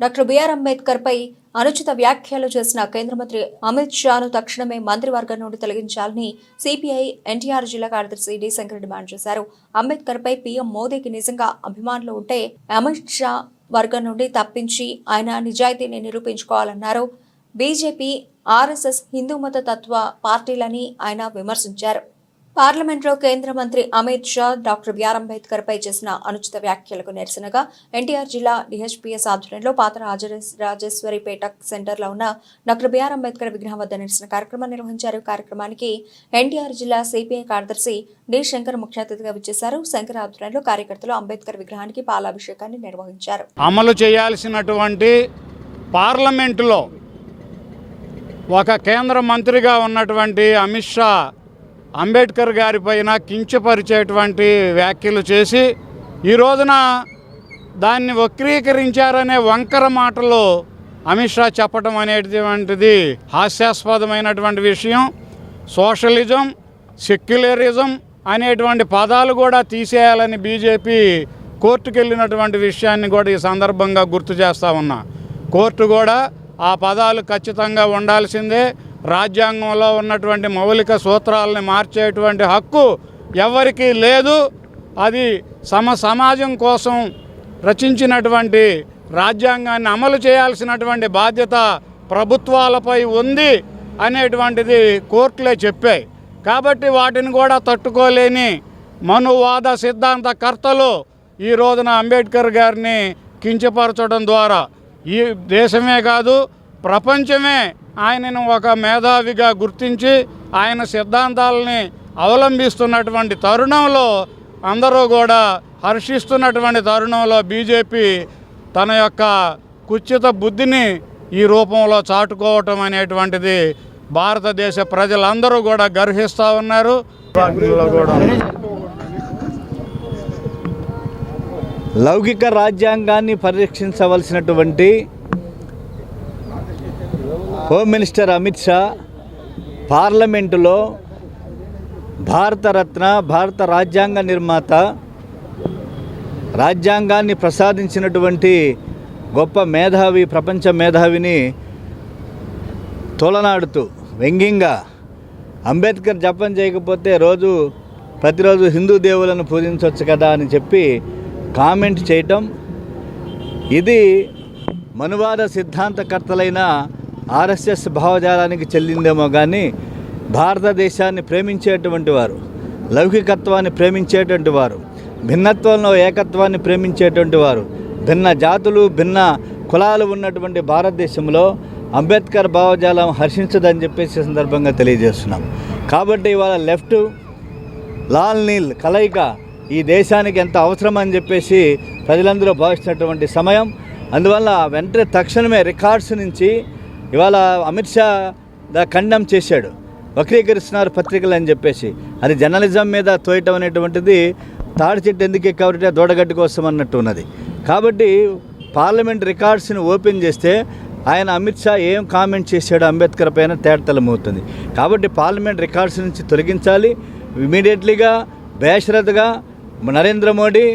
Doctor BR Ambedkar పై అనుచిత వ్యాఖ్యలు చేసిన కేంద్ర మంత్రి అమిత్ షాను తక్షణమే మంత్రివర్గం నుండి తొలగించాలని సిపిఐ ఎన్టీఆర్ జిల్లా కార్యదర్శి డి శంకర్ డిమాండ్ చేశారు. అంబేద్కర్ పై పీఎం మోదీకి నిజంగా అభిమానులు ఉంటే అమిత్ షా వర్గం నుండి తప్పించి ఆయన నిజాయితీని నిరూపించుకోవాలన్నారు. బీజేపీ, ఆర్ఎస్ఎస్ హిందూ మత తత్వ పార్టీలని ఆయన విమర్శించారు. పార్లమెంట్లో కేంద్ర మంత్రి అమిత్ షా డాక్టర్ బిఆర్ అంబేద్కర్ పై చేసిన అనుచిత వ్యాఖ్యలకు నిరసనగా ఎన్టీఆర్ జిల్లా డిహెచ్పీఎస్ ఆధ్వర్యంలో పాత రాజేశ్వరిపేట సెంటర్లో ఉన్న డాక్టర్ బిఆర్ అంబేద్కర్ విగ్రహం వద్ద నిరసన కార్యక్రమం నిర్వహించారు. కార్యక్రమానికి ఎన్టీఆర్ జిల్లా సిపిఐ కార్యదర్శి డి శంకర్ ముఖ్య అతిథిగా విచ్చేశారు. శంకర్ ఆధ్వర్యంలో కార్యకర్తలు అంబేద్కర్ విగ్రహానికి పాలాభిషేకాన్ని నిర్వహించారు. అమలు చేయాల్సినటువంటి పార్లమెంటులో ఒక కేంద్ర మంత్రిగా ఉన్నటువంటి అమిత్ షా అంబేద్కర్ గారి పైన కించపరిచేటువంటి వ్యాఖ్యలు చేసి ఈ రోజున దాన్ని వక్రీకరించారనే వంకర మాటలు అమిత్ షా చెప్పడం అనేటువంటిది హాస్యాస్పదమైనటువంటి విషయం. సోషలిజం, సెక్యులరిజం అనేటువంటి పదాలు కూడా తీసేయాలని బీజేపీ కోర్టుకు వెళ్ళినటువంటి విషయాన్ని కూడా ఈ సందర్భంగా గుర్తు చేస్తూ ఉన్నా. కోర్టు కూడా ఆ పదాలు ఖచ్చితంగా ఉండాల్సిందే. రాజ్యాంగంలో ఉన్నటువంటి మౌలిక సూత్రాలని మార్చేటువంటి హక్కు ఎవరికీ లేదు. అది సమాజం కోసం రచించినటువంటి రాజ్యాంగాన్ని అమలు చేయాల్సినటువంటి బాధ్యత ప్రభుత్వాలపై ఉంది అనేటువంటిది కోర్టులే చెప్పాయి. కాబట్టి వాటిని కూడా తట్టుకోలేని మనువాద సిద్ధాంతకర్తలు ఈ రోజున అంబేద్కర్ గారిని కించపరచడం ద్వారా ఈ దేశమే కాదు ప్రపంచమే ఆయనను ఒక మేధావిగా గుర్తించి ఆయన సిద్ధాంతాలని అవలంబిస్తున్నటువంటి తరుణంలో అందరూ కూడా హర్షిస్తున్నటువంటి తరుణంలో బీజేపీ తన యొక్క కుచిత బుద్ధిని ఈ రూపంలో చాటుకోవటం అనేటువంటిది భారతదేశ ప్రజలందరూ కూడా గర్హిస్తూ ఉన్నారు. లౌకిక రాజ్యాంగాన్ని పరిరక్షించవలసినటువంటి హోమ్ మినిస్టర్ అమిత్ షా పార్లమెంటులో భారతరత్న, భారత రాజ్యాంగ నిర్మాత, రాజ్యాంగాన్ని ప్రసాదించినటువంటి గొప్ప మేధావి, ప్రపంచ మేధావిని తోలనాడుతూ వ్యంగ్యంగా అంబేద్కర్ జపం చేయకపోతే ప్రతిరోజు హిందూ దేవులను పూజించవచ్చు కదా అని చెప్పి కామెంట్ చేయటం, ఇది మనువాద సిద్ధాంతకర్తలైన ఆర్ఎస్ఎస్ భావజాలానికి చెల్లిందేమో కానీ భారతదేశాన్ని ప్రేమించేటువంటి వారు, లౌకికత్వాన్ని ప్రేమించేటువంటి వారు, భిన్నత్వంలో ఏకత్వాన్ని ప్రేమించేటువంటి వారు, భిన్న జాతులు, భిన్న కులాలు ఉన్నటువంటి భారతదేశంలో అంబేద్కర్ భావజాలం హర్షించదని చెప్పేసి సందర్భంగా తెలియజేస్తున్నాం. కాబట్టి ఇవాళ లెఫ్ట్ లాల్ నీల్ కలయిక ఈ దేశానికి ఎంత అవసరం అని చెప్పేసి ప్రజలందరూ భావిస్తున్నటువంటి సమయం. అందువల్ల వెంటనే తక్షణమే రికార్డ్స్ నుంచి ఇవాళ అమిత్ షా ఖండం చేశాడు. వక్రీకరిస్తున్నారు పత్రికలు అని చెప్పేసి. అది జర్నలిజం మీద తోయటం అనేటువంటిది తాడి చెట్టు ఎందుకు ఎక్కబడితే దూడగడ్డి కోసం అన్నట్టు ఉన్నది. కాబట్టి పార్లమెంట్ రికార్డ్స్ని ఓపెన్ చేస్తే ఆయన అమిత్ షా ఏం కామెంట్ చేశాడో అంబేద్కర్ పైన తేటతెల్లమవుతుంది. కాబట్టి పార్లమెంట్ రికార్డ్స్ నుంచి తొలగించాలి. ఇమీడియట్లీగా బేషరతుగా నరేంద్ర మోడీ